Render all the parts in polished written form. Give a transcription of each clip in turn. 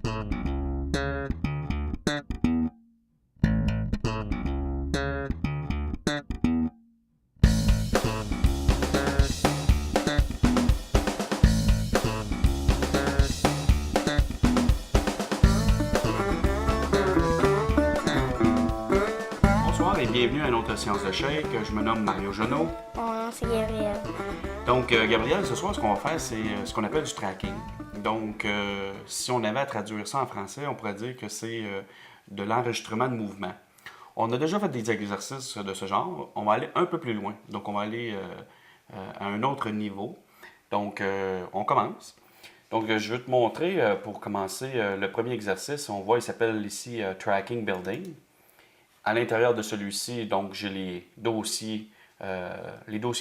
Bonsoir et bienvenue à une autre séance de shake. Je me nomme Mario Jonot. Mon nom, c'est Gabriel. Donc, Gabriel, ce soir, ce qu'on va faire, c'est ce qu'on appelle du tracking. Donc, si on avait à traduire ça en français, on pourrait dire que c'est de l'enregistrement de mouvement. On a déjà fait des exercices de ce genre. On va aller un peu plus loin. Donc, on va aller à un autre niveau. Donc, on commence. Donc, je vais te montrer, pour commencer, le premier exercice. On voit, il s'appelle ici Tracking Building. À l'intérieur de celui-ci, donc, j'ai les dossiers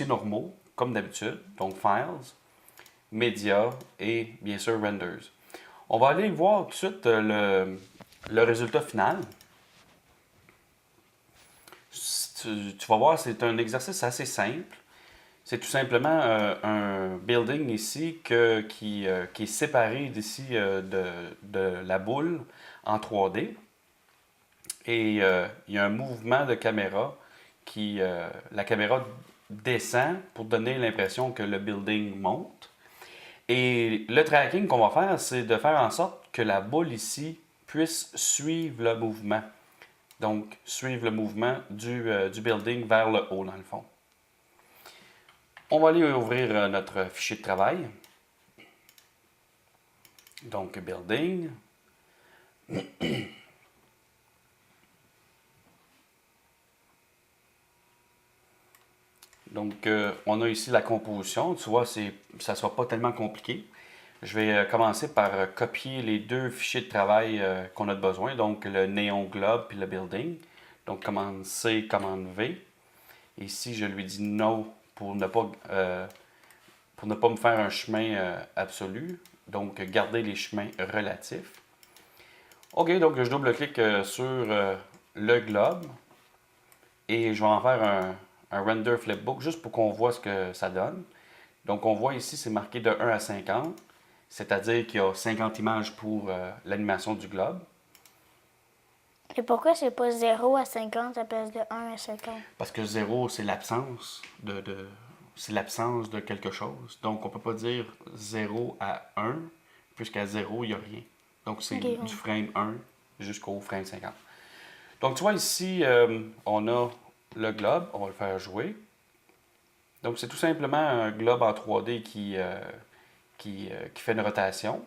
normaux, comme d'habitude, donc Files, Media et bien sûr Renders. On va aller voir tout de suite le résultat final. Tu vas voir, c'est un exercice assez simple. C'est tout simplement un building ici qui est séparé d'ici de la boule en 3D. Et il y a un mouvement de caméra la caméra descend pour donner l'impression que le building monte. Et le tracking qu'on va faire, c'est de faire en sorte que la boule ici puisse suivre le mouvement. Donc, suivre le mouvement du building vers le haut, dans le fond. On va aller ouvrir notre fichier de travail. Donc, building. Donc, on a ici la composition. Tu vois, ça ne sera pas tellement compliqué. Je vais commencer par copier les deux fichiers de travail qu'on a besoin, donc le néon globe et le building. Donc, commande C, commande V. Ici, je lui dis no pour ne pas me faire un chemin absolu. Donc, garder les chemins relatifs. OK, donc je double-clique sur le globe et je vais en faire un render flipbook juste pour qu'on voit ce que ça donne. Donc, on voit ici, c'est marqué de 1 à 50, c'est-à-dire qu'il y a 50 images pour l'animation du globe. Et pourquoi c'est pas 0 à 50 à la place de 1 à 50? Parce que 0, c'est l'absence c'est l'absence de quelque chose. Donc, on ne peut pas dire 0 à 1, puisqu'à 0, il n'y a rien. Donc, c'est Ok. du frame 1 jusqu'au frame 50. Donc, tu vois ici, on a le globe. On va le faire jouer. Donc, c'est tout simplement un globe en 3D qui fait une rotation.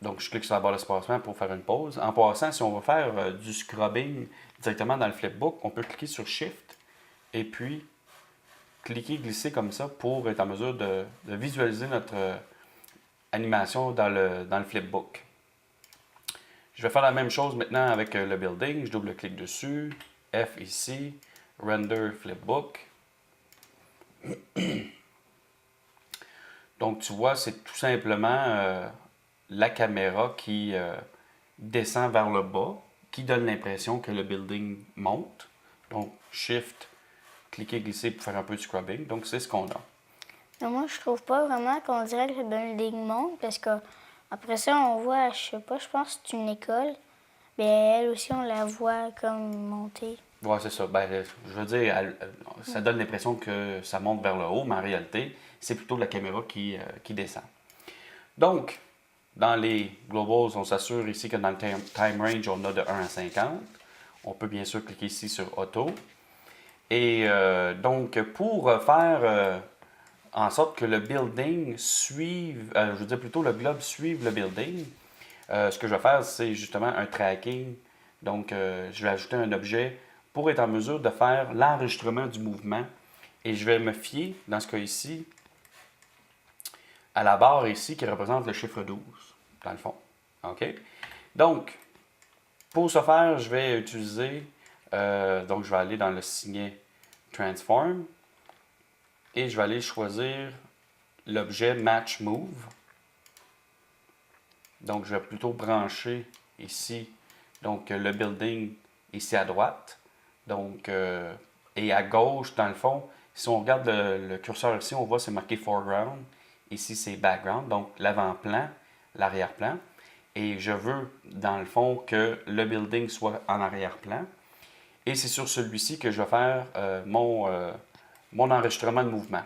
Donc, je clique sur la barre d'espacement pour faire une pause. En passant, si on veut faire du scrubbing directement dans le flipbook, on peut cliquer sur Shift et puis cliquer, glisser comme ça pour être en mesure de visualiser notre animation dans le flipbook. Je vais faire la même chose maintenant avec le building. Je double-clique dessus. F ici. Render flipbook. Donc, tu vois, c'est tout simplement la caméra qui descend vers le bas, qui donne l'impression que le building monte. Donc, Shift, cliquer, glisser pour faire un peu de scrubbing. Donc, c'est ce qu'on a. Mais moi, je trouve pas vraiment qu'on dirait que le building monte parce que après ça, on voit, je sais pas, je pense que c'est une école. Mais elle aussi, on la voit comme monter. Ouais, c'est ça. Ben, je veux dire, ça donne l'impression que ça monte vers le haut, mais en réalité, c'est plutôt la caméra qui descend. Donc, dans les globals, on s'assure ici que dans le time range, on a de 1 à 50. On peut bien sûr cliquer ici sur Auto. Et donc, pour faire en sorte que le building suive, je veux dire plutôt le globe suive le building, ce que je vais faire, c'est justement un tracking. Donc, je vais ajouter un objet pour être en mesure de faire l'enregistrement du mouvement. Et je vais me fier, dans ce cas ici, à la barre ici qui représente le chiffre 12, dans le fond. OK? Donc, pour ce faire, je vais utiliser, donc je vais aller dans le signet Transform et je vais aller choisir l'objet Match Move. Donc, je vais plutôt brancher ici, donc le building ici à droite. Donc, et à gauche, dans le fond, si on regarde le curseur ici, on voit c'est marqué Foreground. Ici, c'est Background, donc l'avant-plan, l'arrière-plan. et je veux, dans le fond, que le building soit en arrière-plan. Et c'est sur celui-ci que je vais faire mon enregistrement de mouvement.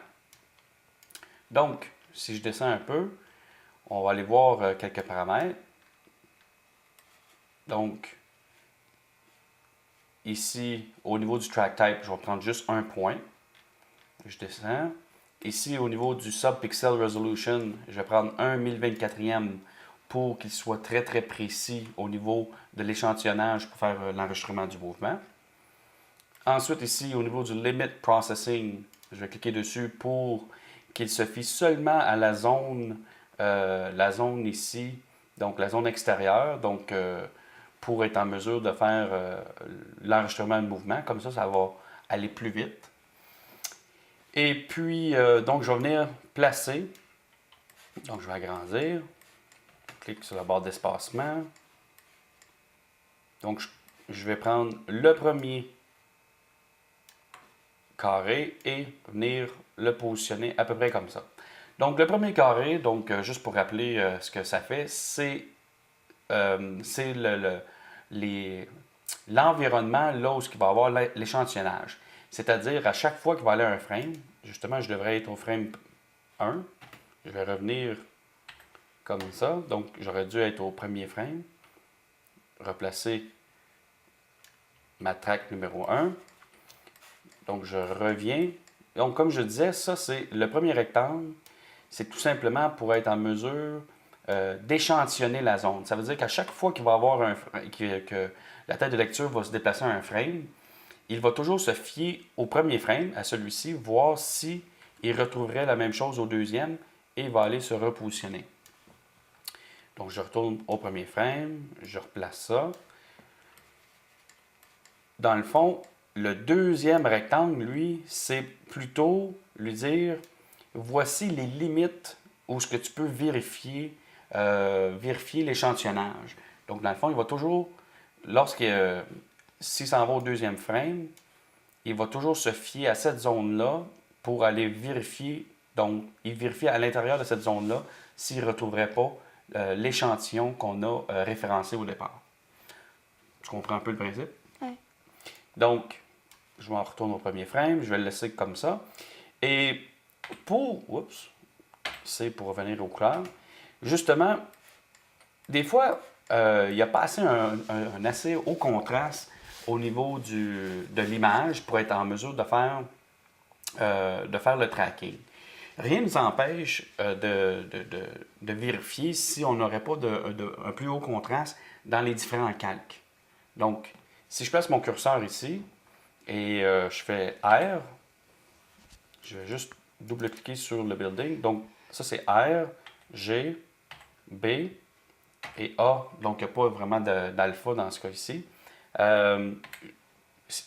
Donc, si je descends un peu, on va aller voir quelques paramètres. Donc, ici, au niveau du track type, je vais prendre juste un point. Je descends. Ici, au niveau du subpixel resolution, je vais prendre un 1024e pour qu'il soit très très précis au niveau de l'échantillonnage pour faire l'enregistrement du mouvement. Ensuite, ici, au niveau du limit processing, je vais cliquer dessus pour qu'il se fie seulement à la zone ici, donc la zone extérieure, donc pour être en mesure de faire l'enregistrement de mouvement. Comme ça va aller plus vite. Et puis, donc, je vais venir placer. Donc, je vais agrandir. Clique sur la barre d'espacement. Donc, je vais prendre le premier carré et venir le positionner à peu près comme ça. Donc, le premier carré, donc, juste pour rappeler ce que ça fait, c'est l'environnement là où il va y avoir l'échantillonnage. C'est-à-dire, à chaque fois qu'il va aller un frame, justement, je devrais être au frame 1. Je vais revenir comme ça. Donc, j'aurais dû être au premier frame. Replacer ma track numéro 1. Donc, je reviens. Donc, comme je disais, ça, c'est le premier rectangle. C'est tout simplement pour être en mesure d'échantillonner la zone. Ça veut dire qu'à chaque fois qu'il va y avoir que la tête de lecture va se déplacer à un frame, il va toujours se fier au premier frame, à celui-ci, voir si il retrouverait la même chose au deuxième et il va aller se repositionner. Donc, je retourne au premier frame, je replace ça. Dans le fond, le deuxième rectangle, lui, c'est plutôt lui dire, voici les limites où ce que tu peux vérifier l'échantillonnage. Donc, dans le fond, il va toujours, s'il s'en va au deuxième frame, il va toujours se fier à cette zone-là pour aller vérifier. Donc, il vérifie à l'intérieur de cette zone-là s'il ne retrouverait pas l'échantillon qu'on a référencé au départ. Tu comprends un peu le principe? Oui. Donc, je m'en retourne au premier frame, je vais le laisser comme ça. Et c'est pour revenir au clair. Justement, des fois, il n'y a pas assez un assez haut contraste au niveau de l'image pour être en mesure de faire le tracking. Rien ne nous empêche de vérifier si on n'aurait pas un plus haut contraste dans les différents calques. Donc, si je place mon curseur ici et je fais R, je vais juste double-cliquer sur le building. Donc, ça c'est R, G, B et A. Donc, il n'y a pas vraiment d'alpha dans ce cas-ci.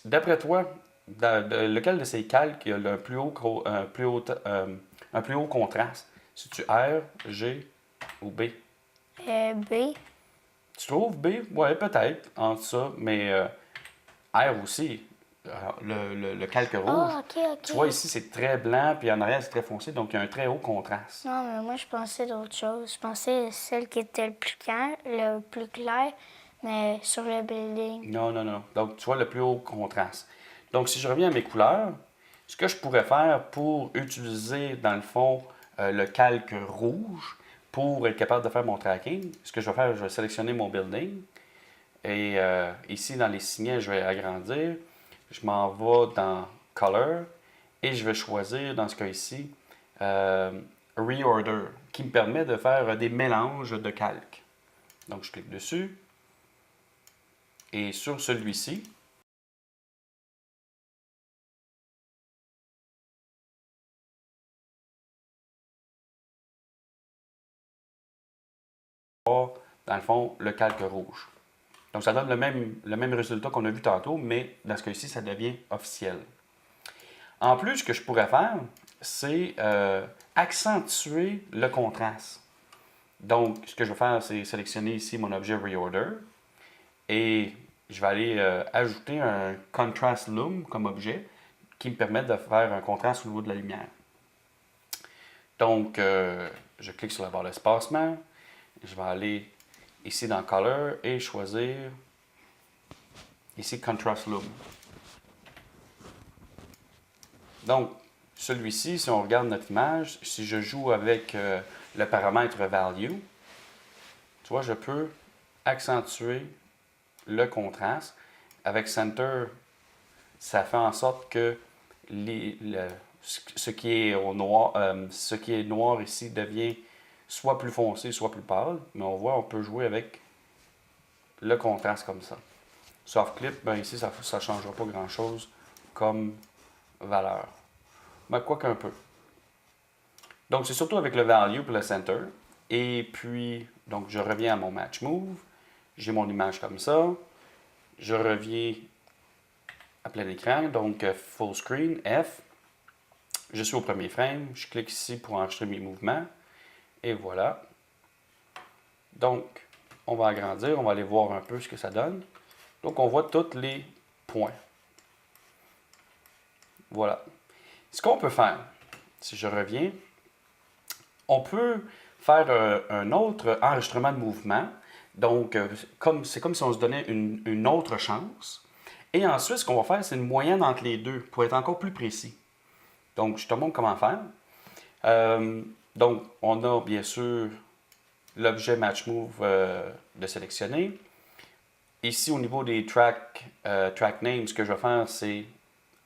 D'après toi, lequel de ces calques a un plus haut contraste? Si tu R, G ou B? B. Tu trouves B? Oui, peut-être, entre ça, mais R aussi, le calque rouge. Ah, ok. Tu vois, ici, c'est très blanc, puis en arrière, c'est très foncé, donc il y a un très haut contraste. Non, mais moi, je pensais d'autre chose. Je pensais celle qui était le plus clair, mais sur le building. Non. Donc, tu vois, le plus haut contraste. Donc, si je reviens à mes couleurs, ce que je pourrais faire pour utiliser, dans le fond, le calque rouge pour être capable de faire mon tracking, ce que je vais faire, je vais sélectionner mon building. Et ici, dans les signets, je vais agrandir. Je m'en vais dans Color et je vais choisir, dans ce cas ici, Reorder, qui me permet de faire des mélanges de calques. Donc, je clique dessus. Et sur celui-ci, dans le fond, le calque rouge. Donc, ça donne le même résultat qu'on a vu tantôt, mais dans ce cas-ci, ça devient officiel. En plus, ce que je pourrais faire, c'est accentuer le contraste. Donc, ce que je vais faire, c'est sélectionner ici mon objet Reorder et je vais aller ajouter un Contrast Loom comme objet qui me permet de faire un contraste au niveau de la lumière. Donc, je clique sur la barre d'espacement. Je vais aller ici dans Color et choisir ici Contrast Loom. Donc, celui-ci, si on regarde notre image, si je joue avec le paramètre Value, tu vois, je peux accentuer le contraste. Avec Center, ça fait en sorte que ce qui est noir ici devient soit plus foncé, soit plus pâle. Mais on voit, on peut jouer avec le contraste comme ça. Soft Clip, ben ici, ça ne changera pas grand-chose comme valeur. Mais quoi qu'un peu. Donc, c'est surtout avec le Value pour le Center. Et puis, donc, je reviens à mon Match Move. J'ai mon image comme ça. Je reviens à plein écran, donc Full Screen, F. Je suis au premier frame. Je clique ici pour enregistrer mes mouvements. Et voilà. Donc, on va agrandir. On va aller voir un peu ce que ça donne. Donc, on voit tous les points. Voilà. Ce qu'on peut faire, si je reviens, on peut faire un autre enregistrement de mouvement. Donc, c'est comme si on se donnait une autre chance. Et ensuite, ce qu'on va faire, c'est une moyenne entre les deux pour être encore plus précis. Donc, je te montre comment faire. Donc, on a bien sûr l'objet Match Move de sélectionner. Ici, au niveau des track names, ce que je vais faire, c'est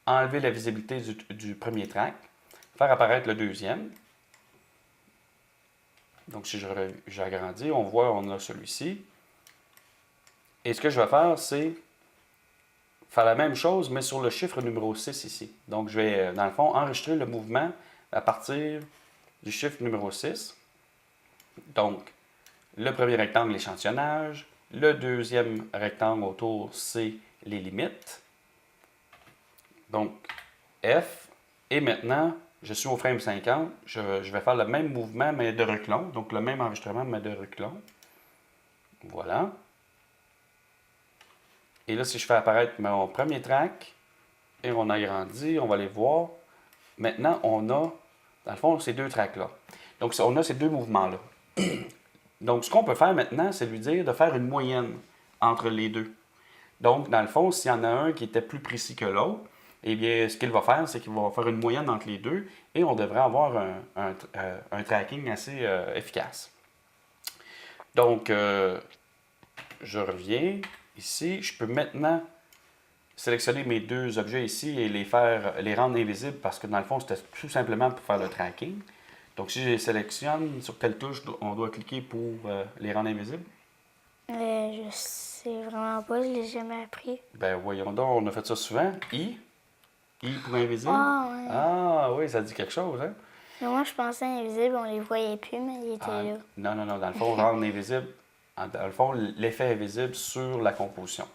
enlever la visibilité du premier track, faire apparaître le deuxième. Donc, si j'agrandis, on voit, on a celui-ci. Et ce que je vais faire, c'est faire la même chose, mais sur le chiffre numéro 6 ici. Donc, je vais, dans le fond, enregistrer le mouvement à partir du chiffre numéro 6. Donc, le premier rectangle, l'échantillonnage. Le deuxième rectangle autour, c'est les limites. Donc, F. Et maintenant, je suis au frame 50. Je vais faire le même mouvement, mais de reculons. Donc, le même enregistrement, mais de reculons. Voilà. Et là, si je fais apparaître mon premier track, et on agrandit, on va les voir. Maintenant, on a, dans le fond, ces deux tracks-là. Donc, on a ces deux mouvements-là. Donc, ce qu'on peut faire maintenant, c'est lui dire de faire une moyenne entre les deux. Donc, dans le fond, s'il y en a un qui était plus précis que l'autre, eh bien, ce qu'il va faire, c'est qu'il va faire une moyenne entre les deux et on devrait avoir un tracking assez efficace. Donc, je reviens ici. Je peux maintenant sélectionner mes deux objets ici et les rendre invisibles parce que dans le fond, c'était tout simplement pour faire le tracking. Donc, si je les sélectionne, sur quelle touche on doit cliquer pour les rendre invisibles? Je sais vraiment pas, je l'ai jamais appris. Ben voyons donc, on a fait ça souvent. I pour invisible. Ah, ouais. Ah oui, ça dit quelque chose, hein? Mais moi, je pensais invisible, on les voyait plus, mais ils étaient là. Non. Dans le fond, rendre invisible, dans le fond, l'effet est visible sur la composition.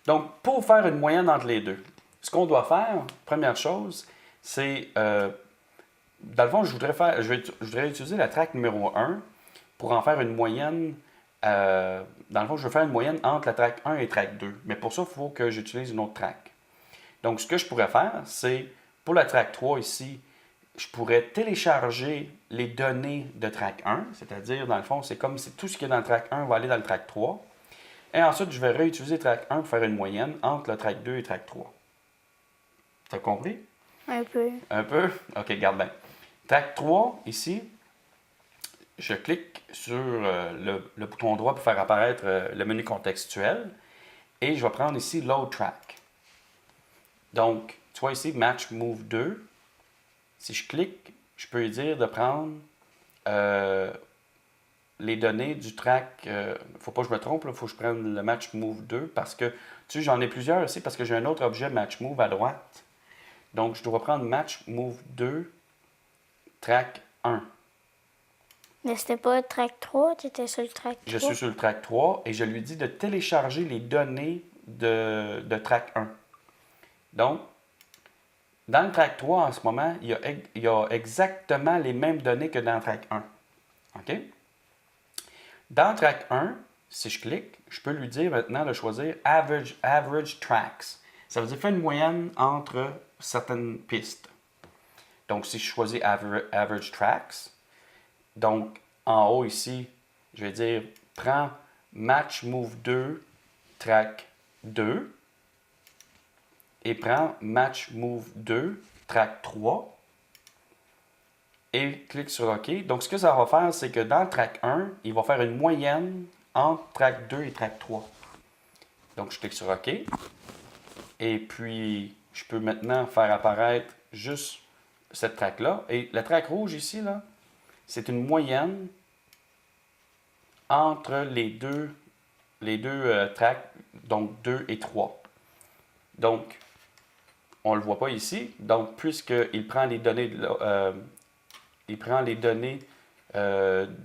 Donc, pour faire une moyenne entre les deux, ce qu'on doit faire, première chose, c'est, dans le fond, je voudrais utiliser la track numéro 1 pour en faire une moyenne. Dans le fond, je veux faire une moyenne entre la track 1 et track 2. Mais pour ça, il faut que j'utilise une autre track. Donc, ce que je pourrais faire, c'est, pour la track 3 ici, je pourrais télécharger les données de track 1, c'est-à-dire, dans le fond, c'est comme si tout ce qui est dans le track 1 va aller dans le track 3. Et ensuite, je vais réutiliser track 1 pour faire une moyenne entre le track 2 et track 3. T'as compris? Un peu. Un peu? OK, garde bien. Track 3, ici, je clique sur le bouton droit pour faire apparaître le menu contextuel. Et je vais prendre ici Load Track. Donc, tu vois ici, Match Move 2. Si je clique, je peux lui dire de prendre les données du track. Il ne faut pas que je me trompe, il faut que je prenne le Match Move 2 parce que, tu sais, j'en ai plusieurs ici parce que j'ai un autre objet Match Move à droite. Donc, je dois prendre Match Move 2, Track 1. Mais c'était pas le track 3, tu étais sur le track 3? Je suis sur le track 3 et je lui dis de télécharger les données de track 1. Donc, dans le track 3, en ce moment, il y a exactement les mêmes données que dans le track 1. OK? Dans le track 1, si je clique, je peux lui dire maintenant de choisir Average Tracks. Ça veut dire faire une moyenne entre certaines pistes. Donc, si je choisis Average Tracks, donc en haut ici, je vais dire prends Match Move 2, Track 2. Et prend Match Move 2, Track 3. Et clique sur OK. Donc, ce que ça va faire, c'est que dans Track 1, il va faire une moyenne entre Track 2 et Track 3. Donc, je clique sur OK. Et puis, je peux maintenant faire apparaître juste cette track-là. Et la track rouge ici, là, c'est une moyenne entre les deux tracks, donc 2 et 3. Donc, on ne le voit pas ici. Donc, puisqu'il prend les données de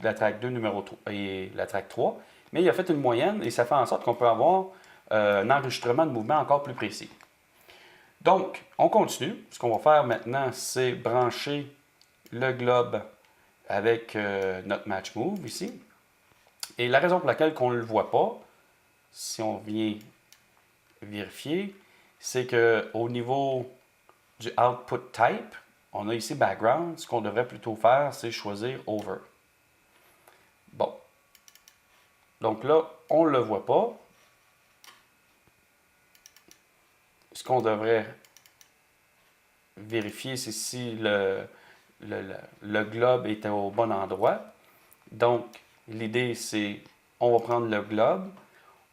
la track 2 numéro 3 et la track 3, mais il a fait une moyenne et ça fait en sorte qu'on peut avoir un enregistrement de mouvement encore plus précis. Donc, on continue. Ce qu'on va faire maintenant, c'est brancher le globe avec notre match move ici. Et la raison pour laquelle on ne le voit pas, si on vient vérifier, c'est qu'au niveau du output type, on a ici background. Ce qu'on devrait plutôt faire, c'est choisir over. Bon. Donc là, on ne le voit pas. Ce qu'on devrait vérifier, c'est si le globe était au bon endroit. Donc, l'idée, c'est, on va prendre le globe,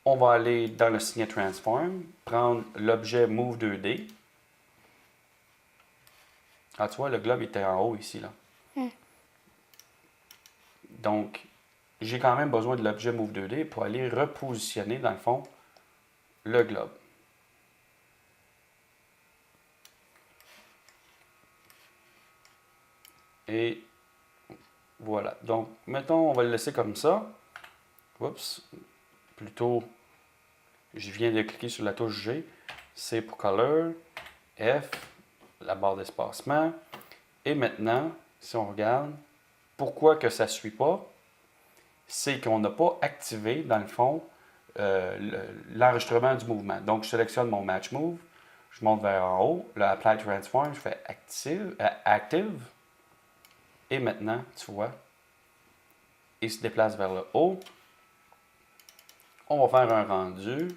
on va aller dans le Signet Transform, prendre l'objet Move 2D. Ah, tu vois, le globe était en haut ici, là. Donc, j'ai quand même besoin de l'objet Move 2D pour aller repositionner, dans le fond, le globe. Et voilà. Donc, mettons, on va le laisser comme ça. Oups. Plutôt, je viens de cliquer sur la touche G. C pour Color. F, la barre d'espacement. Et maintenant, si on regarde, pourquoi que ça ne suit pas, c'est qu'on n'a pas activé, dans le fond, l'enregistrement du mouvement. Donc, je sélectionne mon Match Move, je monte vers en haut, le Apply Transform, je fais Active. Et maintenant, tu vois, il se déplace vers le haut. On va faire un rendu.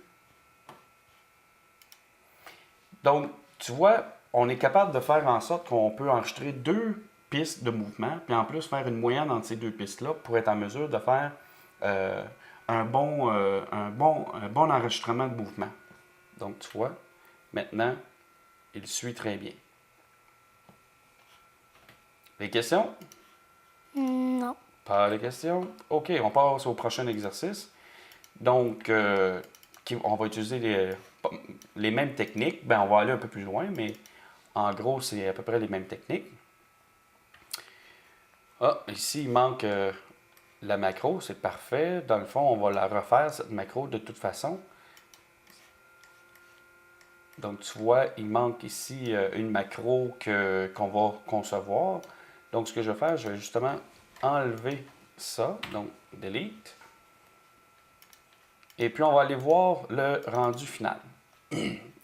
Donc, tu vois, on est capable de faire en sorte qu'on peut enregistrer deux pistes de mouvement, puis en plus faire une moyenne entre ces deux pistes-là pour être en mesure de faire un bon enregistrement de mouvement. Donc, tu vois, maintenant, il suit très bien. Les questions? Non. Pas de questions? OK, on passe au prochain exercice. Donc, on va utiliser les mêmes techniques. Ben, on va aller un peu plus loin, mais en gros, c'est à peu près les mêmes techniques. Ah, ici, il manque la macro, c'est parfait. Dans le fond, on va la refaire, cette macro, de toute façon. Donc, tu vois, il manque ici une macro qu'on va concevoir. Donc, ce que je vais faire, je vais justement enlever ça. Donc, delete. Et puis, on va aller voir le rendu final.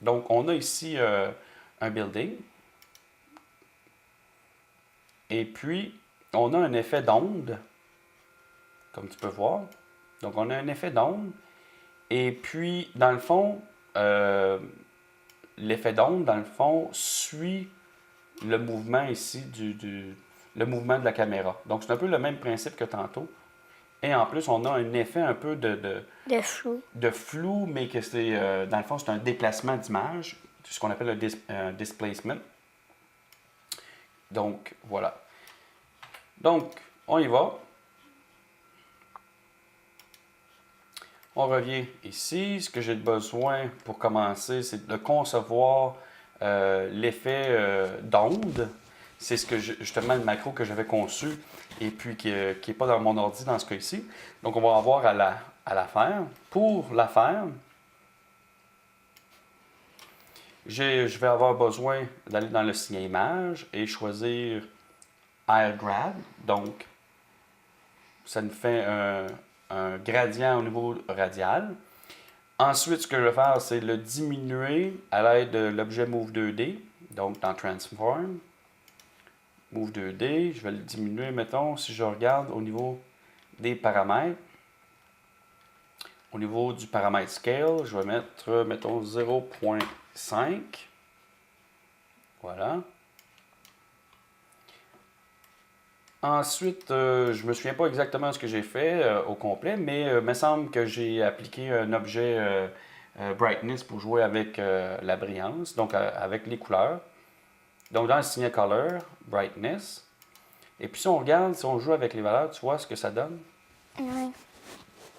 Donc, on a ici un building. Et puis, on a un effet d'onde, comme tu peux voir. Donc, on a un effet d'onde. Et puis, dans le fond, l'effet d'onde, dans le fond, suit le mouvement ici, le mouvement de la caméra. Donc, c'est un peu le même principe que tantôt. Et en plus, on a un effet un peu De flou. de flou, mais que c'est, dans le fond, c'est un déplacement d'image, ce qu'on appelle un displacement. Donc, voilà. Donc, on y va. On revient ici. Ce que j'ai besoin pour commencer, c'est de concevoir l'effet d'onde. C'est ce que justement le macro que j'avais conçu et puis qui n'est pas dans mon ordi dans ce cas-ci. Donc, on va avoir à la faire. Pour la faire, je vais avoir besoin d'aller dans le signet image et choisir Air Grad. Donc, ça nous fait un gradient au niveau radial. Ensuite, ce que je vais faire, c'est le diminuer à l'aide de l'objet Move 2D. Donc, dans Transform, Move 2D, je vais le diminuer, mettons, si je regarde au niveau des paramètres. niveau du paramètre scale, je vais mettre, mettons, 0.5. Voilà. Ensuite, je me souviens pas exactement ce que j'ai fait au complet, mais il me semble que j'ai appliqué un objet brightness pour jouer avec la brillance, donc avec les couleurs. Donc dans le signet color, brightness. Et puis si on regarde, si on joue avec les valeurs, tu vois ce que ça donne? Oui.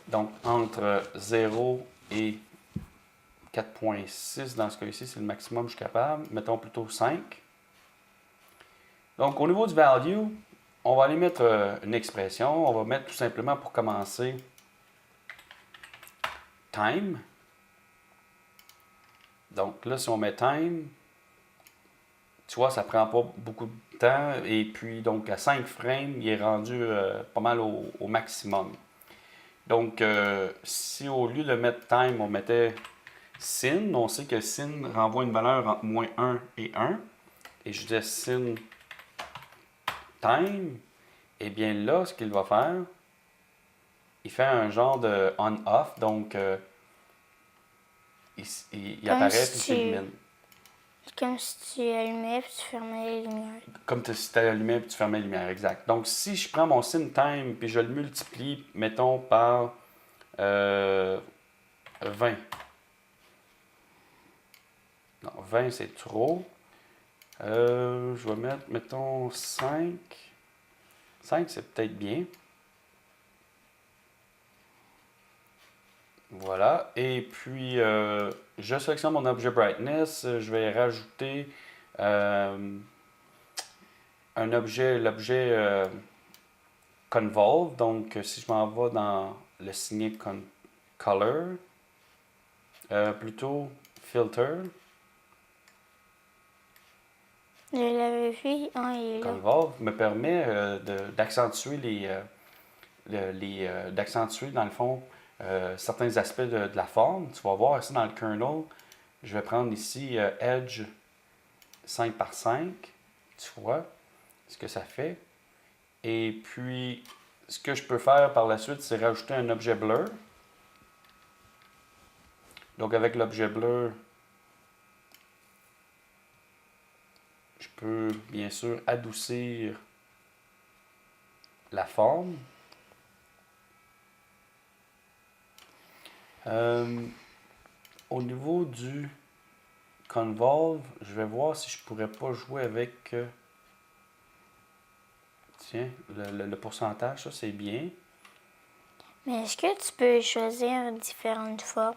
Donc entre 0 et 4.6 dans ce cas-ci, c'est le maximum que je suis capable. Mettons plutôt 5. Donc au niveau du value, on va aller mettre une expression. On va mettre tout simplement pour commencer time. Donc là, si on met time, tu vois, ça prend pas beaucoup de temps. Et puis, donc, à 5 frames, il est rendu pas mal au maximum. Donc, si au lieu de mettre time, on mettait sin, on sait que sin renvoie une valeur entre moins 1 et 1. Et je disais sin time, et bien là, ce qu'il va faire, il fait un genre de on-off, donc il Comme apparaît si puis tu, s'illumine. comme si tu allumais et tu fermais les lumières. Comme si tu allumais et tu fermais les lumières, exact. Donc, si je prends mon sin time puis je le multiplie, mettons, par 20. Non, 20 c'est trop. Je vais mettre, mettons, 5. 5 c'est peut-être bien. Voilà. Et puis, je sélectionne mon objet brightness. Je vais rajouter un objet, l'objet convolve. Donc, si je m'en vais dans le signet color, plutôt filter, Je l'avais vu, ah, il est là. convolve me permet d'accentuer d'accentuer dans le fond certains aspects de la forme. Tu vas voir ici dans le kernel, je vais prendre ici Edge 5 par 5. Tu vois ce que ça fait. Et puis, ce que je peux faire par la suite, c'est rajouter un objet blur. Donc, avec l'objet blur, je peux bien sûr adoucir la forme. Au niveau du convolve, je vais voir si je pourrais pas jouer avec tiens, le pourcentage, ça c'est bien. Mais est-ce que tu peux choisir différentes formes?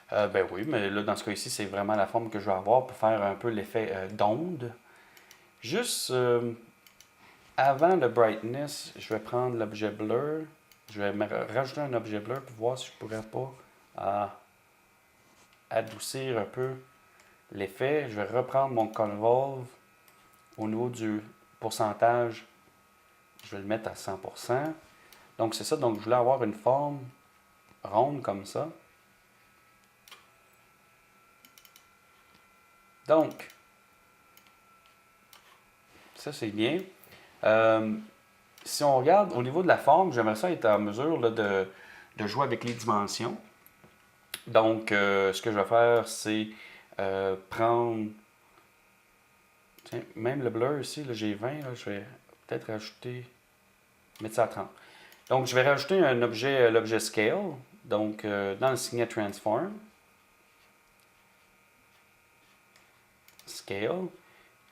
Ben oui, mais là dans ce cas ici, c'est vraiment la forme que je vais avoir pour faire un peu l'effet d'onde. Juste avant le brightness, je vais prendre l'objet blur. Je vais rajouter un objet blur pour voir si je pourrais pas adoucir un peu l'effet. Je vais reprendre mon convolve. Au niveau du pourcentage, je vais le mettre à 100%. Donc c'est ça, donc je voulais avoir une forme ronde comme ça. Donc, ça c'est bien. Si on regarde au niveau de la forme, j'aimerais ça être en mesure là, de jouer avec les dimensions. Donc, ce que je vais faire, c'est prendre. Tiens, même le blur ici, j'ai 20, là, je vais peut-être rajouter. Mettre ça à 30. Donc, je vais rajouter un objet, l'objet scale. Donc, dans le signet transform. Scale.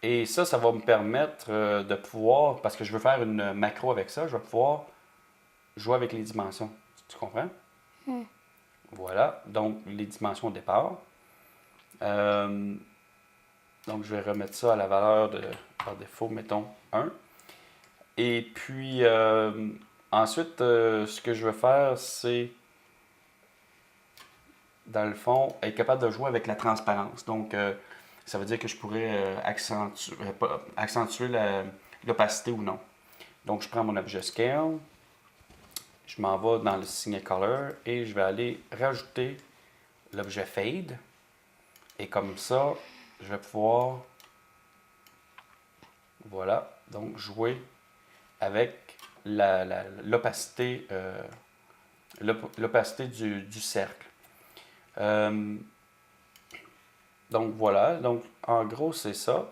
Et ça va me permettre de pouvoir, parce que je veux faire une macro avec ça, je vais pouvoir jouer avec les dimensions. Tu comprends? Mm. Voilà, donc les dimensions au départ. Donc je vais remettre ça à la valeur par défaut, mettons 1. Et puis ensuite, ce que je veux faire, c'est dans le fond, être capable de jouer avec la transparence. Donc ça veut dire que je pourrais accentuer l'opacité ou non. Donc je prends mon objet scale, je m'en vais dans le signet color et je vais aller rajouter l'objet fade. Et comme ça, je vais pouvoir, voilà, donc jouer avec l'opacité l'opacité du cercle. Donc voilà, donc en gros c'est ça.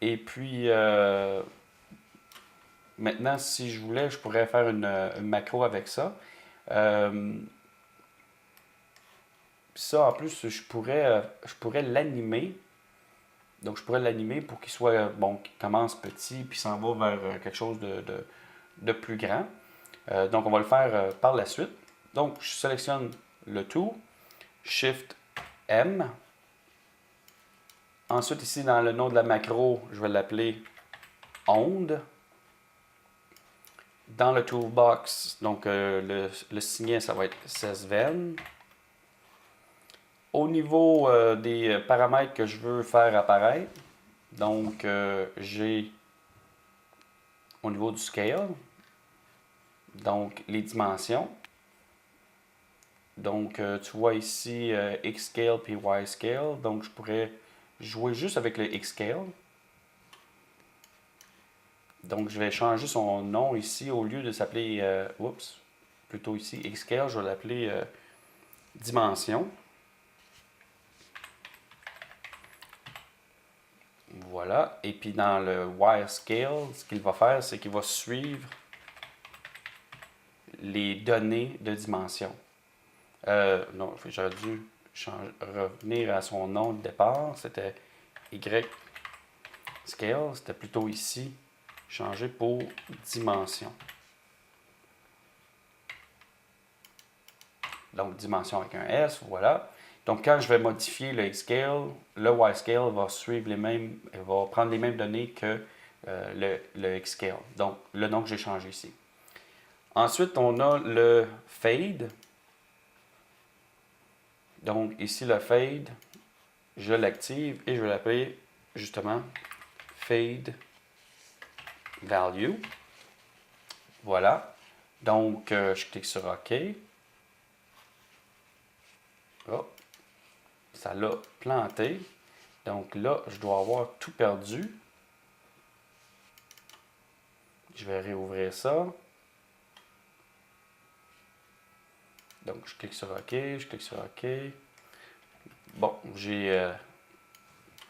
Et puis maintenant si je voulais, je pourrais faire une macro avec ça. Ça en plus je pourrais l'animer. Donc je pourrais l'animer pour qu'il soit bon, qu'il commence petit puis s'en va vers quelque chose de plus grand. Donc on va le faire par la suite. Donc je sélectionne le tout, Shift M. Ensuite, ici, dans le nom de la macro, je vais l'appeler onde. Dans le toolbox, donc le signet, ça va être SESVEN. Au niveau des paramètres que je veux faire apparaître, donc j'ai au niveau du scale, donc les dimensions. Donc tu vois ici X-scale puis Y-scale, donc je pourrais jouer juste avec le X-scale. Donc, je vais changer son nom ici. Au lieu de s'appeler, plutôt ici, Xscale, je vais l'appeler Dimension. Voilà. Et puis, dans le Y-Scale, ce qu'il va faire, c'est qu'il va suivre les données de dimension. Non, j'aurais dû revenir à son nom de départ. C'était Y-Scale. C'était plutôt ici. Changer pour dimension. Donc, dimension avec un S, voilà. Donc, quand je vais modifier le X-Scale, le Y-Scale va suivre les mêmes, va prendre les mêmes données que le X-Scale. Donc, le nom que j'ai changé ici. Ensuite, on a le Fade. Donc, ici, le Fade, je l'active et je vais l'appeler justement Fade Value. Voilà. Donc, je clique sur OK. Oh, ça l'a planté. Donc là, je dois avoir tout perdu. Je vais réouvrir ça. Donc, je clique sur OK, je clique sur OK. Bon, j'ai,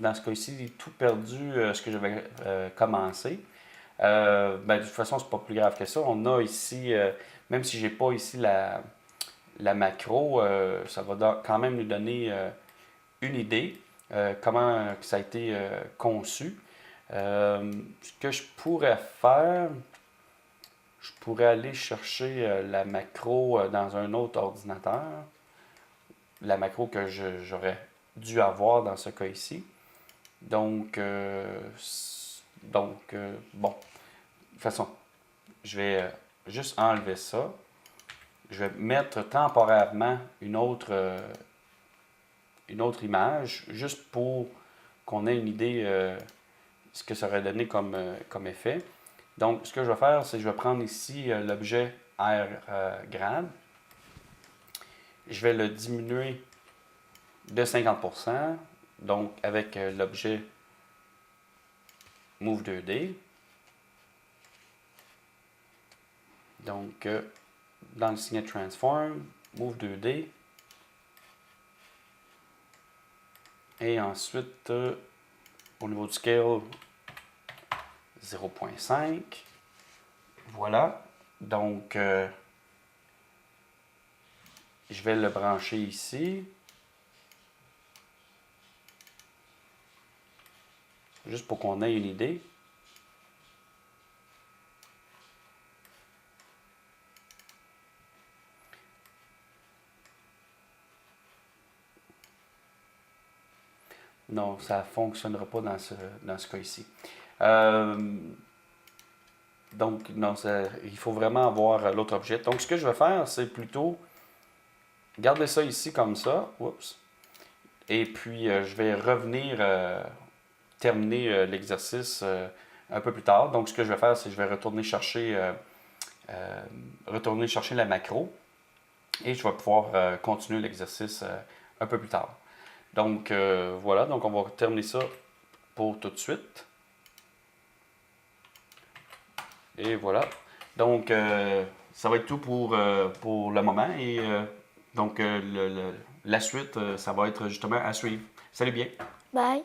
dans ce cas-ci, tout perdu ce que j'avais commencé. De toute façon, c'est pas plus grave que ça. On a ici, même si j'ai pas ici la macro, ça va quand même nous donner une idée comment ça a été conçu. Ce que je pourrais faire, je pourrais aller chercher la macro dans un autre ordinateur. La macro que j'aurais dû avoir dans ce cas ici. Donc, bon, de toute façon, je vais juste enlever ça. Je vais mettre temporairement une autre image, juste pour qu'on ait une idée ce que ça aurait donné comme effet. Donc, ce que je vais faire, c'est que je vais prendre ici l'objet RGrad. Je vais le diminuer de 50%, donc avec l'objet Move 2D. Donc, dans le signet Transform, Move 2D. Et ensuite, au niveau du scale, 0.5. Voilà. Donc, je vais le brancher ici. Juste pour qu'on ait une idée. Non, ça ne fonctionnera pas dans ce cas ici. Donc, non, il faut vraiment avoir l'autre objet. Donc, ce que je vais faire, c'est plutôt garder ça ici comme ça. Oups. Et puis, je vais revenir terminer l'exercice un peu plus tard. Donc, ce que je vais faire, c'est que je vais retourner chercher la macro et je vais pouvoir continuer l'exercice un peu plus tard. Donc, voilà. Donc, on va terminer ça pour tout de suite. Et voilà. Donc, ça va être tout pour le moment. Et donc, la suite, ça va être justement à suivre. Salut bien. Bye.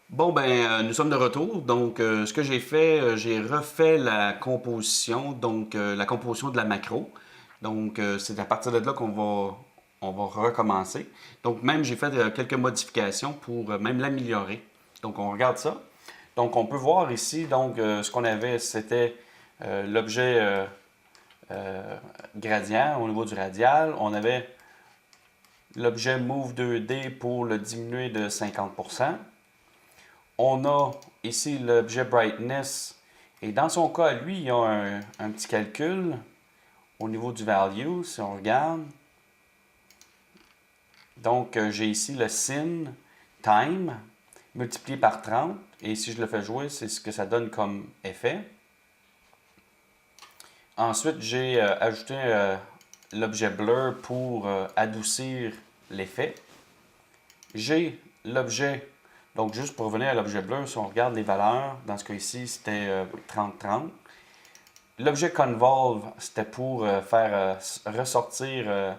Bon, ben, nous sommes de retour. Donc, ce que j'ai fait, j'ai refait la composition, donc la composition de la macro. Donc, c'est à partir de là on va recommencer. Donc, même, j'ai fait quelques modifications pour même l'améliorer. Donc, on regarde ça. Donc, on peut voir ici, donc, ce qu'on avait, c'était l'objet gradient au niveau du radial. On avait l'objet Move 2D pour le diminuer de 50%. On a ici l'objet Brightness. Et dans son cas, lui, il y a un petit calcul au niveau du value, si on regarde. Donc, j'ai ici le sin time multiplié par 30. Et si je le fais jouer, c'est ce que ça donne comme effet. Ensuite, j'ai ajouté l'objet blur pour adoucir l'effet. J'ai l'objet, donc juste pour revenir à l'objet blur, si on regarde les valeurs, dans ce cas ici, c'était 30-30. L'objet convolve, c'était pour faire ressortir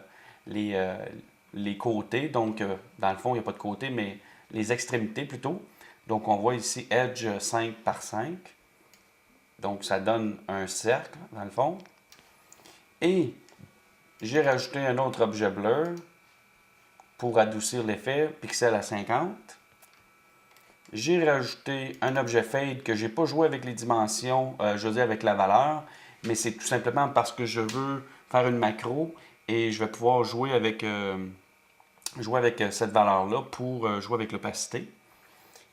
les côtés. Donc, dans le fond, il n'y a pas de côté, mais les extrémités plutôt. Donc, on voit ici edge 5 par 5. Donc, ça donne un cercle, dans le fond. Et j'ai rajouté un autre objet blur pour adoucir l'effet, pixel à 50. J'ai rajouté un objet fade que je n'ai pas joué avec les dimensions, je veux dire avec la valeur, mais c'est tout simplement parce que je veux faire une macro et je vais pouvoir jouer avec cette valeur-là pour jouer avec l'opacité.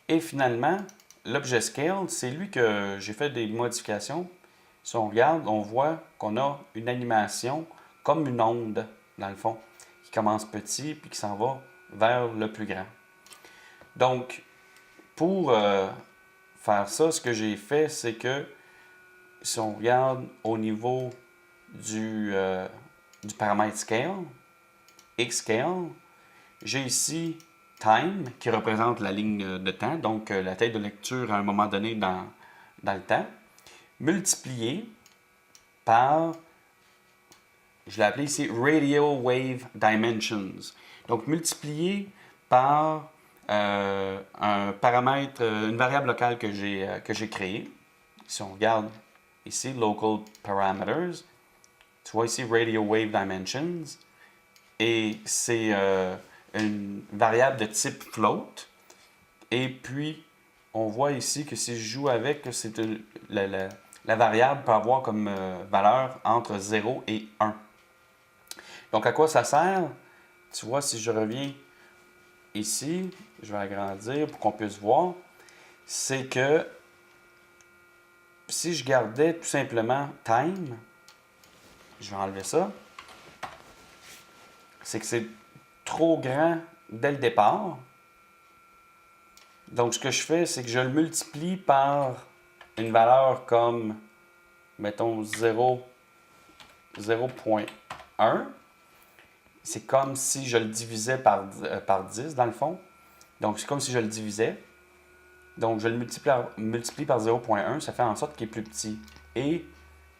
Et finalement, l'objet scale, c'est lui que j'ai fait des modifications. Si on regarde, on voit qu'on a une animation comme une onde, dans le fond, qui commence petit puis qui s'en va vers le plus grand. Donc, pour faire ça, ce que j'ai fait, c'est que si on regarde au niveau du paramètre scale, xScale, j'ai ici time qui représente la ligne de temps, donc la taille de lecture à un moment donné dans le temps, multiplié par, je l'ai appelé ici Radio Wave Dimensions. Donc multiplié par un paramètre, une variable locale que j'ai créée. Si on regarde ici, Local Parameters, tu vois ici Radio Wave Dimensions, et c'est une variable de type float. Et puis, on voit ici que si je joue avec, la variable peut avoir comme valeur entre 0 et 1. Donc, à quoi ça sert? Tu vois, si je reviens ici, je vais agrandir pour qu'on puisse voir, c'est que si je gardais tout simplement time, je vais enlever ça, c'est que c'est trop grand dès le départ. Donc, ce que je fais, c'est que je le multiplie par une valeur comme, mettons, 0.1. C'est comme si je le divisais par 10, dans le fond. Donc, c'est comme si je le divisais. Donc, je le multiplie par 0.1, ça fait en sorte qu'il est plus petit. Et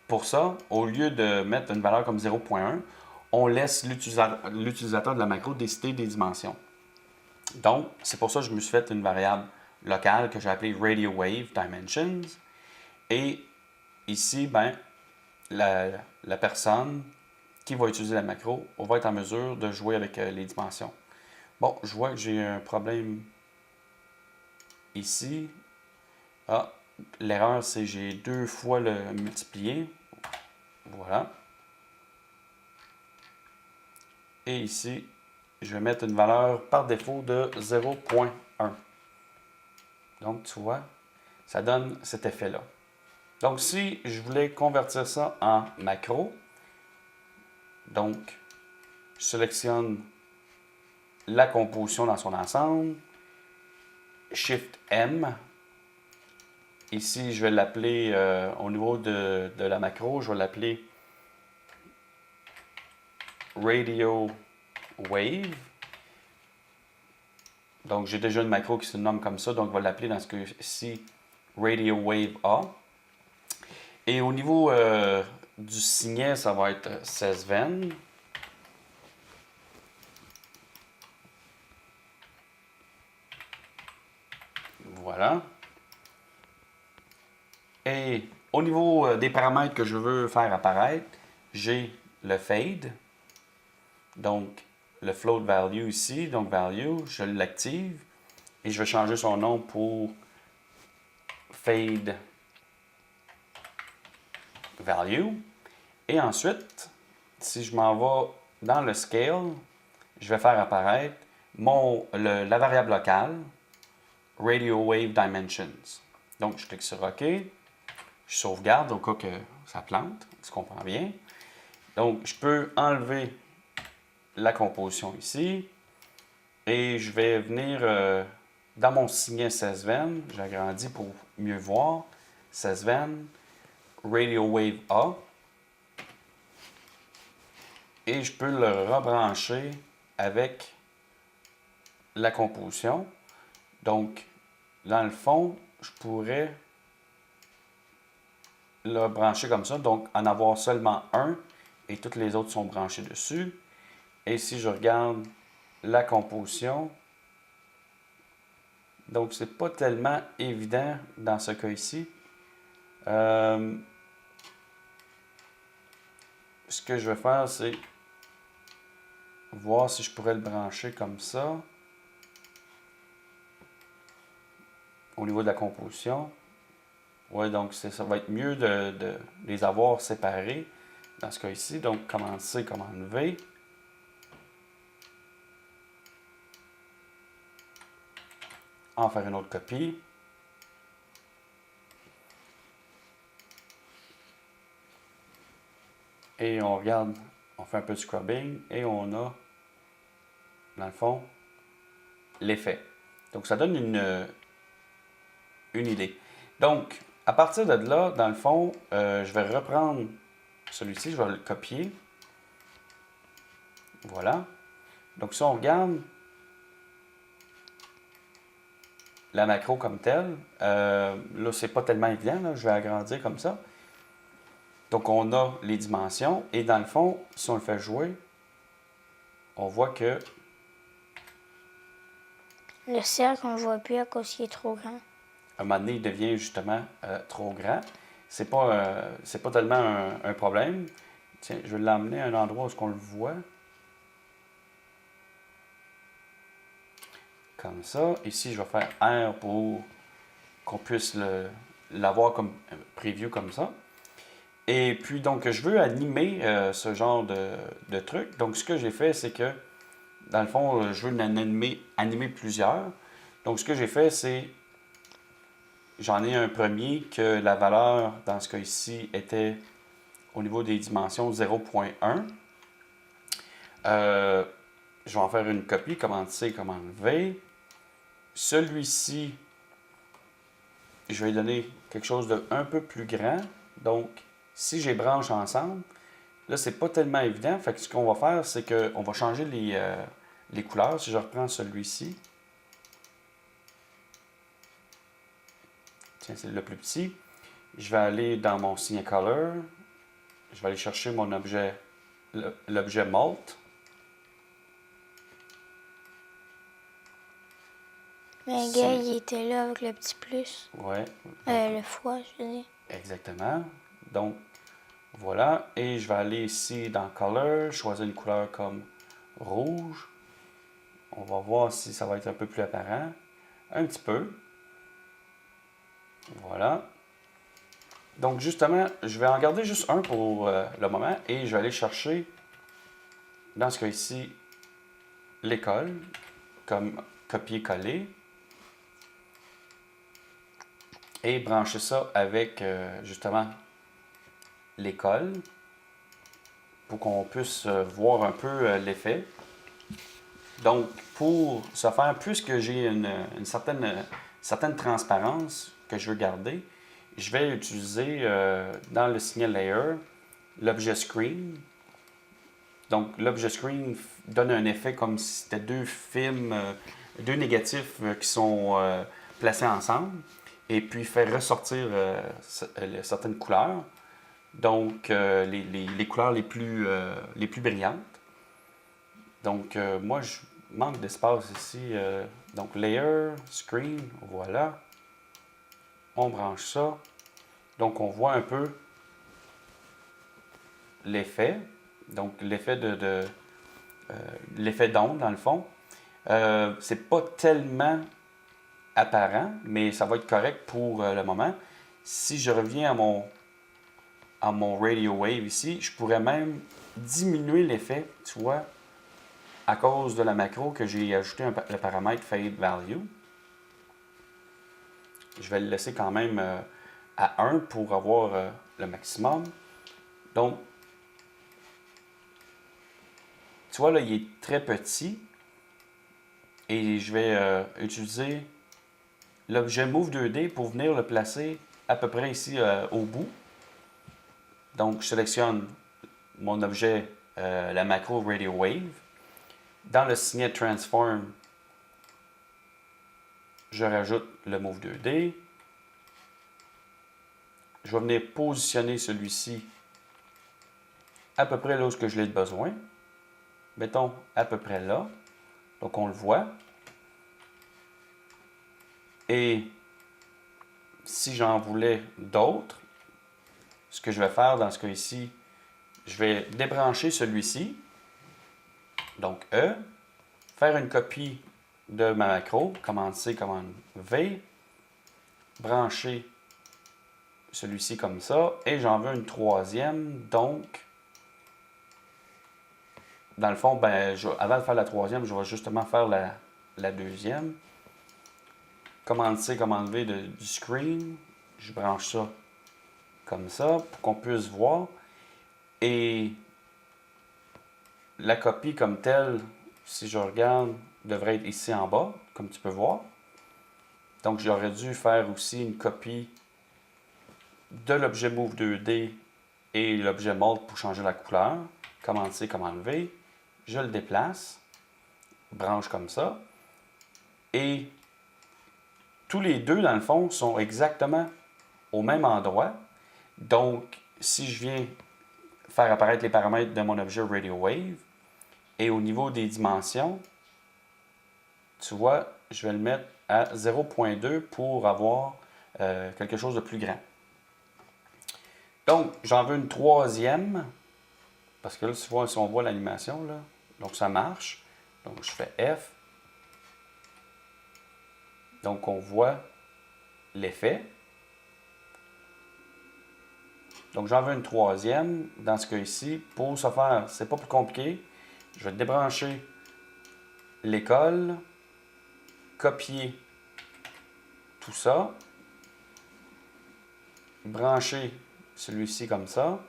pour ça, au lieu de mettre une valeur comme 0.1, on laisse l'utilisateur de la macro décider des dimensions. Donc, c'est pour ça que je me suis fait une variable locale que j'ai appelée Radio Wave Dimensions. Et ici, ben, la personne qui va utiliser la macro va être en mesure de jouer avec les dimensions. Bon, je vois que j'ai un problème ici. Ah, l'erreur, c'est que j'ai 2 fois le multiplié. Voilà. Et ici, je vais mettre une valeur par défaut de 0.1. Donc, tu vois, ça donne cet effet-là. Donc, si je voulais convertir ça en macro, donc, je sélectionne la composition dans son ensemble, Shift M. Ici, je vais l'appeler, au niveau de la macro, je vais l'appeler Radio Wave. Donc, j'ai déjà une macro qui se nomme comme ça, donc on va l'appeler dans ce cas-ci Radio Wave A. Et au niveau du signet, ça va être 16 veines. Voilà. Et au niveau des paramètres que je veux faire apparaître, j'ai le fade, donc le float value ici, donc value, je l'active et je vais changer son nom pour fade value. Et ensuite, si je m'en vais dans le scale, je vais faire apparaître la variable locale, Radio Wave Dimensions. Donc, je clique sur OK. Je sauvegarde au cas que ça plante, tu comprends bien. Donc, je peux enlever la composition ici et je vais venir dans mon signet 16 veines, j'agrandis pour mieux voir, 16 veines, Radio Wave A, et je peux le rebrancher avec la composition. Donc, dans le fond, je pourrais le brancher comme ça, donc en avoir seulement un et toutes les autres sont branchées dessus. Et si je regarde la composition, donc c'est pas tellement évident dans ce cas ici. Ce que je vais faire, c'est voir si je pourrais le brancher comme ça au niveau de la composition. Ouais, donc ça va être mieux de les avoir séparés dans ce cas ici. Donc, commande C, commande V. En faire une autre copie. Et on regarde, on fait un peu de scrubbing et on a, dans le fond, l'effet. Donc, ça donne une idée. Donc, à partir de là, dans le fond, je vais reprendre celui-ci, je vais le copier. Voilà. Donc, si on regarde la macro comme telle, là, c'est pas tellement évident, là, je vais agrandir comme ça. Donc, on a les dimensions et dans le fond, si on le fait jouer, on voit que Le cercle, on ne le voit plus à cause qu'il est trop grand. à un moment donné, il devient justement trop grand. C'est pas tellement un problème. Tiens, je vais l'emmener à un endroit où on le voit. Comme ça. Ici, je vais faire R pour qu'on puisse l'avoir comme preview comme ça. Et puis, donc, je veux animer ce genre de truc. Donc, ce que j'ai fait, c'est que, dans le fond, je veux animer plusieurs. Donc, ce que j'ai fait, c'est j'en ai un premier que la valeur, dans ce cas ici, était au niveau des dimensions 0.1. Je vais en faire une copie, commande C, commande V. Celui-ci, je vais lui donner quelque chose de un peu plus grand. Donc, si je les branche ensemble, là, c'est pas tellement évident. Fait que ce qu'on va faire, c'est qu'on va changer les couleurs. Si je reprends celui-ci, tiens, c'est le plus petit. Je vais aller dans mon signet color. Je vais aller chercher mon objet, l'objet Malt. Mais le gars, il était là avec le petit plus. Ouais. Le foie, je veux dire. Exactement. Donc, voilà. Et je vais aller ici dans Color, choisir une couleur comme rouge. On va voir si ça va être un peu plus apparent. Un petit peu. Voilà. Donc, justement, je vais en garder juste un pour le moment et je vais aller chercher, dans ce cas ici, l'école, comme copier-coller. Et brancher ça avec, justement, l'école pour qu'on puisse voir un peu l'effet. Donc, pour ce faire, puisque j'ai une certaine transparence que je veux garder, je vais utiliser dans le signet layer l'objet screen. Donc, l'objet screen donne un effet comme si c'était deux films, deux négatifs qui sont placés ensemble et puis fait ressortir certaines couleurs. Donc, les couleurs les plus brillantes. Donc, moi, je manque d'espace ici. Donc, Layer, Screen, voilà. On branche ça. Donc, on voit un peu l'effet. Donc, l'effet l'effet d'onde, dans le fond. C'est pas tellement apparent, mais ça va être correct pour le moment. Si je reviens à mon radio wave ici, je pourrais même diminuer l'effet, tu vois, à cause de la macro que j'ai ajouté le paramètre Fade Value. Je vais le laisser quand même à 1 pour avoir le maximum. Donc, tu vois, là, il est très petit. Et je vais utiliser l'objet Move 2D pour venir le placer à peu près ici au bout. Donc, je sélectionne mon objet, la macro Radio Wave. Dans le signet Transform, je rajoute le Move 2D. Je vais venir positionner celui-ci à peu près là où je l'ai besoin. Mettons à peu près là. Donc, on le voit. Et si j'en voulais d'autres, ce que je vais faire dans ce cas ici, je vais débrancher celui-ci. Donc E, faire une copie de ma macro, commande C, commande V, brancher celui-ci comme ça, et j'en veux une troisième, donc, dans le fond, avant de faire la troisième, je vais justement faire la deuxième. Commande C, commande V du screen, je branche ça comme ça, pour qu'on puisse voir, et la copie comme telle, si je regarde, devrait être ici en bas, comme tu peux voir. Donc, j'aurais dû faire aussi une copie de l'objet Move 2D et l'objet Mold pour changer la couleur. Commande C, commande V. Je le déplace. Branche comme ça. Et tous les deux, dans le fond, sont exactement au même endroit. Donc, si je viens faire apparaître les paramètres de mon objet Radio Wave, et au niveau des dimensions, tu vois, je vais le mettre à 0.2 pour avoir quelque chose de plus grand. Donc, j'en veux une troisième, parce que là, tu vois, si on voit l'animation, là, donc ça marche. Donc, je fais F. Donc, on voit l'effet. Donc, j'en veux une troisième. Dans ce cas ici, pour ce faire, c'est pas plus compliqué. Je vais débrancher l'école, copier tout ça, brancher celui-ci comme ça.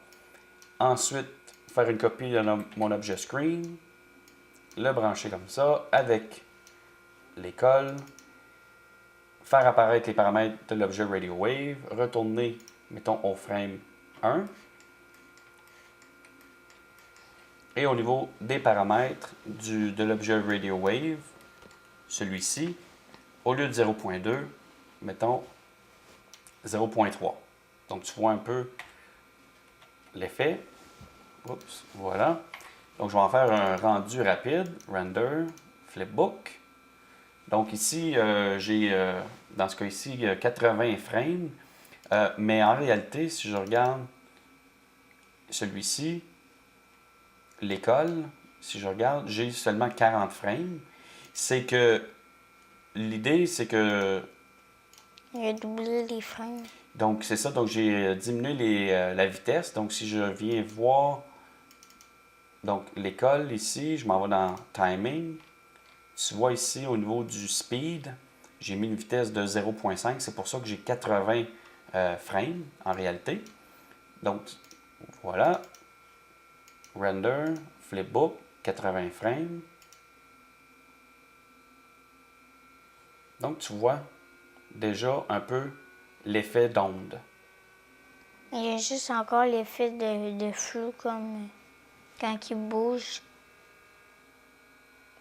Ensuite, faire une copie de mon objet screen, le brancher comme ça avec l'école, faire apparaître les paramètres de l'objet Radio Wave, retourner, mettons, au frame 1. Et au niveau des paramètres de l'objet Radio Wave, celui-ci, au lieu de 0.2, mettons 0.3. Donc, tu vois un peu l'effet. Oups, voilà. Donc, je vais en faire un rendu rapide. Render, Flipbook. Donc, ici, j'ai, dans ce cas ici, 80 frames. Mais en réalité, si je regarde celui-ci, l'école, si je regarde, j'ai seulement 40 frames. C'est que l'idée, c'est que. Il a doublé les frames. Donc, c'est ça. Donc, j'ai diminué la vitesse. Donc, si je viens voir. Donc, l'école ici, je m'en vais dans Timing. Tu vois ici, au niveau du speed, j'ai mis une vitesse de 0.5. C'est pour ça que j'ai 80 frames en réalité. Donc, voilà. Render, Flipbook, 80 frames. Donc, tu vois déjà un peu l'effet d'onde. Il y a juste encore l'effet de flou comme quand il bouge.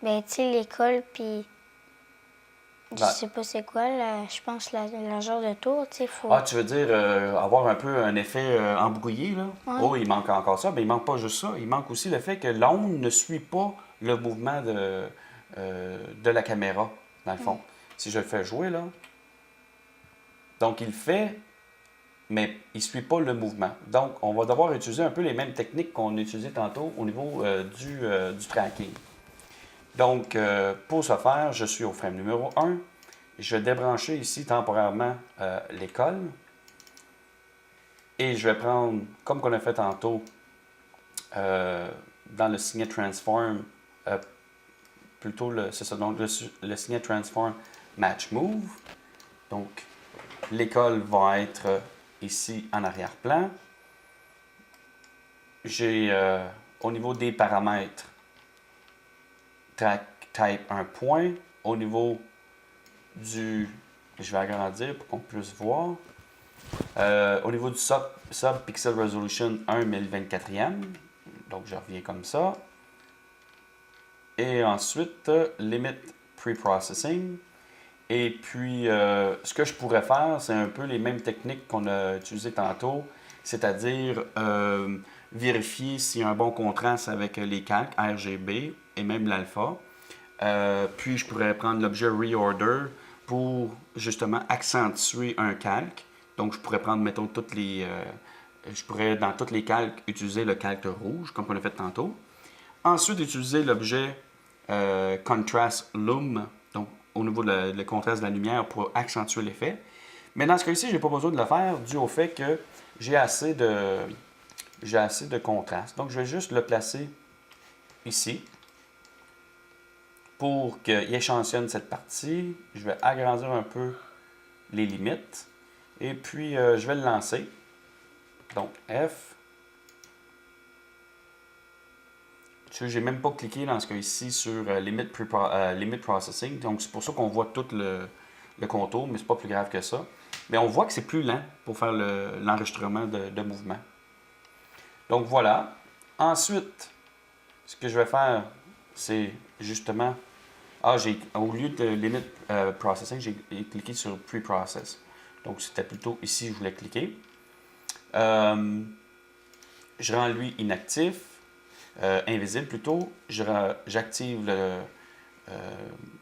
Ben, tu sais, l'école, puis Je Ben, sais pas c'est quoi, je pense la genre de tour, tu sais, faut... ah, tu veux dire avoir un peu un effet embrouillé, là? Ouais. Oh, il manque encore ça, mais il manque pas juste ça. Il manque aussi le fait que l'onde ne suit pas le mouvement de la caméra, dans le fond. Si je le fais jouer, là. Donc, il le fait, mais il ne suit pas le mouvement. Donc, on va devoir utiliser un peu les mêmes techniques qu'on a utilisées tantôt au niveau du tracking. Donc, pour ce faire, je suis au frame numéro 1. Je vais débrancher ici temporairement l'école. Et je vais prendre, comme qu'on a fait tantôt, dans le signet transform, plutôt c'est ça, donc le signet transform match move. Donc, l'école va être ici en arrière-plan. J'ai au niveau des paramètres, track type un point. Au niveau du, je vais agrandir pour qu'on puisse voir. Au niveau du sub pixel resolution 1 1024e, donc je reviens comme ça. Et ensuite, limit pre-processing. Et puis, ce que je pourrais faire, c'est un peu les mêmes techniques qu'on a utilisées tantôt, c'est-à-dire vérifier s'il y a un bon contraste avec les calques RGB et même l'alpha. Puis, je pourrais prendre l'objet reorder pour justement accentuer un calque. Donc, je pourrais prendre, mettons, je pourrais, dans tous les calques, utiliser le calque rouge, comme on a fait tantôt. Ensuite, utiliser l'objet Contrast Loom, donc au niveau le contraste de la lumière pour accentuer l'effet. Mais dans ce cas-ci, je n'ai pas besoin de le faire dû au fait que j'ai assez de contraste. Donc, je vais juste le placer ici pour qu'il échantillonne cette partie. Je vais agrandir un peu les limites. Et puis, je vais le lancer. Donc, F. J'ai même pas cliqué dans ce cas-ci sur Limit Processing. Donc, c'est pour ça qu'on voit tout le contour, mais c'est pas plus grave que ça. Mais on voit que c'est plus lent pour faire l'enregistrement de mouvement. Donc, voilà. Ensuite, ce que je vais faire, c'est justement... au lieu de Limit Processing, j'ai cliqué sur Pre-Process. Donc, c'était plutôt ici que je voulais cliquer. Je rends lui inactif. Invisible plutôt. J'active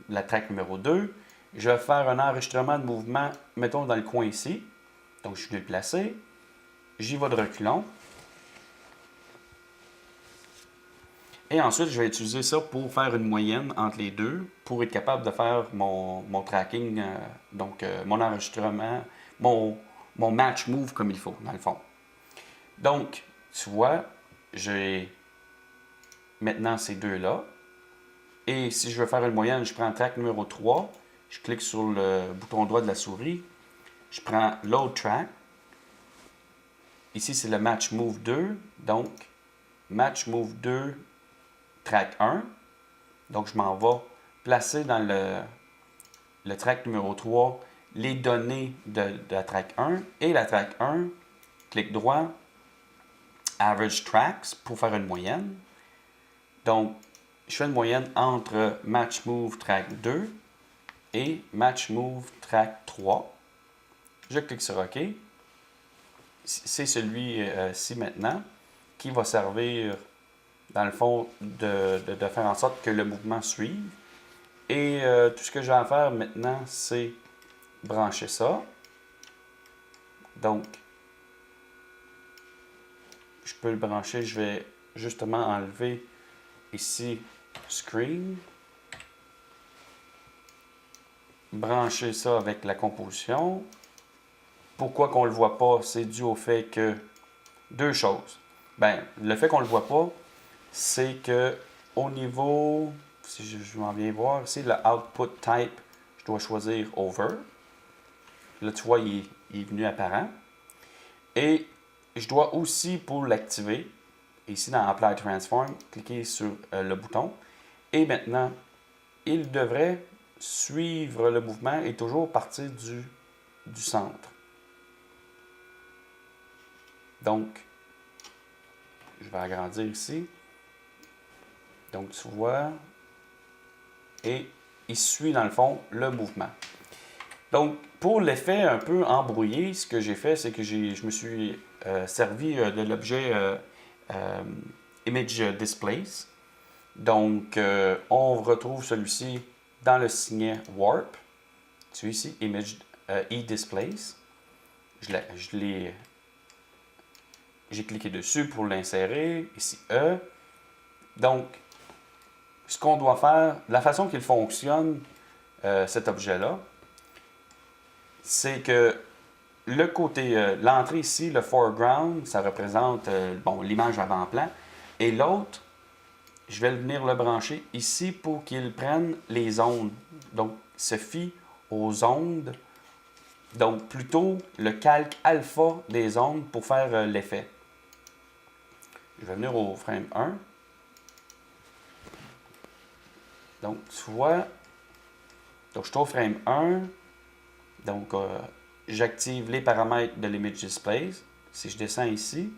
la track numéro 2. Je vais faire un enregistrement de mouvement, mettons dans le coin ici. Donc, je vais le placer. J'y vais de reculons. Et ensuite, je vais utiliser ça pour faire une moyenne entre les deux, pour être capable de faire mon tracking, mon enregistrement, mon match move comme il faut, dans le fond. Donc, tu vois, j'ai maintenant ces deux-là. Et si je veux faire une moyenne, je prends track numéro 3, je clique sur le bouton droit de la souris, je prends Load Track. Ici, c'est le Match Move 2, donc Match Move 2, track 1. Donc, je m'en vais placer dans le track numéro 3 les données de la track 1 et la track 1, clic droit, Average Tracks pour faire une moyenne. Donc, je fais une moyenne entre Match Move Track 2 et Match Move Track 3. Je clique sur OK. C'est celui-ci maintenant qui va servir, dans le fond, de faire en sorte que le mouvement suive. Et tout ce que j'ai à faire maintenant, c'est brancher ça. Donc, je peux le brancher. Je vais justement enlever ici Screen. Brancher ça avec la composition. Pourquoi qu'on ne le voit pas? C'est dû au fait que... Deux choses. Le fait qu'on ne le voit pas, c'est que au niveau... Si je m'en viens voir ici, le Output Type, je dois choisir Over. Là, tu vois, il est venu apparent. Et je dois aussi, pour l'activer, ici dans Apply Transform, cliquer sur le bouton. Et maintenant, il devrait suivre le mouvement et toujours partir du centre. Donc, je vais agrandir ici. Donc, tu vois, et il suit dans le fond le mouvement. Donc, pour l'effet un peu embrouillé, ce que j'ai fait, c'est que je me suis servi de l'objet Image Displace. Donc, on retrouve celui-ci dans le signet Warp. Celui-ci, Image E-Displace. J'ai cliqué dessus pour l'insérer. Ici, E. Donc, ce qu'on doit faire, la façon qu'il fonctionne, cet objet-là, c'est que le côté, l'entrée ici, le foreground, ça représente l'image avant-plan. Et l'autre, je vais venir le brancher ici pour qu'il prenne les ondes. Donc, se fie aux ondes. Donc, plutôt le calque alpha des ondes pour faire l'effet. Je vais venir au frame 1. Donc, tu vois, donc je suis au frame 1. Donc, j'active les paramètres de l'image display. Si je descends ici,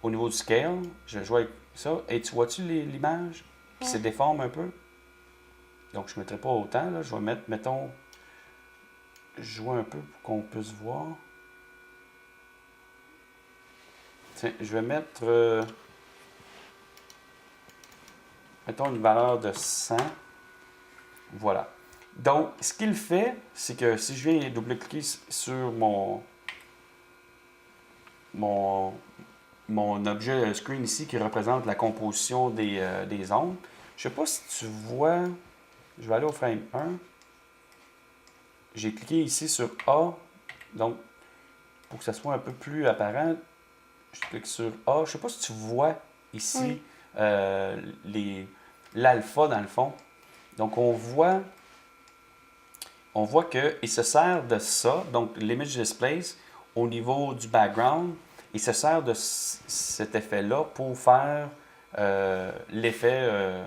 au niveau du scale, je vais jouer avec ça. Et tu vois-tu l'image qui se déforme un peu? Donc, je ne mettrai pas autant. Là. Je vais mettre, mettons, jouer un peu pour qu'on puisse voir. Tiens, je vais mettre, mettons une valeur de 100. Voilà. Donc, ce qu'il fait, c'est que si je viens double-cliquer sur mon objet screen ici qui représente la composition des ondes, je ne sais pas si tu vois, je vais aller au frame 1. J'ai cliqué ici sur A, donc pour que ça soit un peu plus apparent, je clique sur A. Je ne sais pas si tu vois ici l'alpha dans le fond. Donc, on voit qu'il se sert de ça, donc l'image displace, au niveau du background, il se sert de cet effet-là pour faire l'effet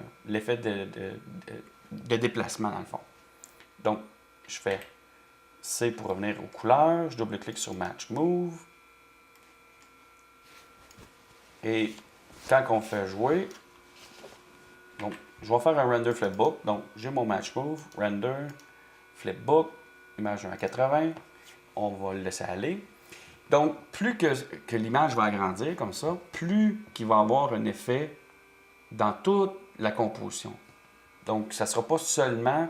de déplacement, dans le fond. Donc, je fais C pour revenir aux couleurs, je double-clique sur Match Move. Et quand on fait jouer, donc, je vais faire un Render Flipbook. Donc, j'ai mon Match Move, Render, Flipbook, image 1 à 80. On va le laisser aller. Donc, plus que l'image va agrandir comme ça, plus qu'il va avoir un effet dans toute la composition. Donc, ça ne sera pas seulement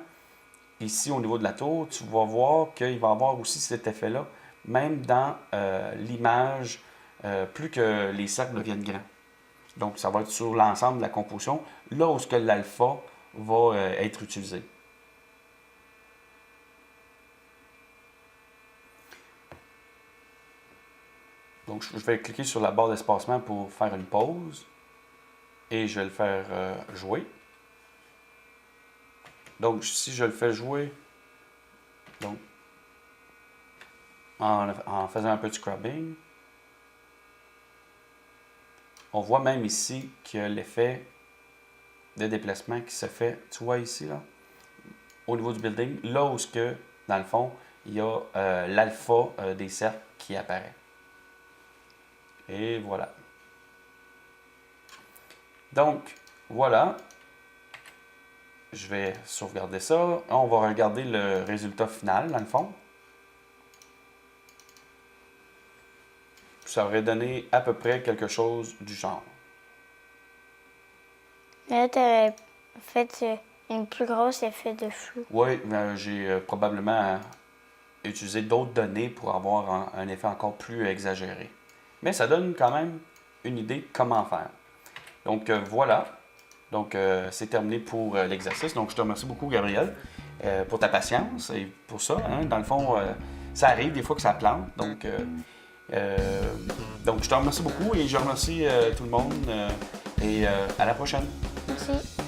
ici au niveau de la tour. Tu vas voir qu'il va avoir aussi cet effet-là, même dans l'image, plus que les cercles deviennent grands. Donc, ça va être sur l'ensemble de la composition, là où l'alpha va être utilisé. Donc, je vais cliquer sur la barre d'espacement pour faire une pause. Et je vais le faire jouer. Donc, si je le fais jouer, donc, en faisant un peu de scrubbing, on voit même ici qu'il y a l'effet de déplacement qui se fait, tu vois ici, là, au niveau du building, là où, dans le fond, il y a l'alpha des cercles qui apparaît. Et voilà. Donc, voilà. Je vais sauvegarder ça. On va regarder le résultat final, dans le fond. Ça aurait donné à peu près quelque chose du genre. Là, tu avais fait une plus grosse effet de flou. Oui, j'ai probablement utilisé d'autres données pour avoir un effet encore plus exagéré. Mais ça donne quand même une idée de comment faire. Donc voilà. Donc c'est terminé pour l'exercice. Donc je te remercie beaucoup, Gabriel, pour ta patience et pour ça. Hein. Dans le fond, ça arrive des fois que ça plante. Donc je te remercie beaucoup et je remercie tout le monde. Et à la prochaine. Merci.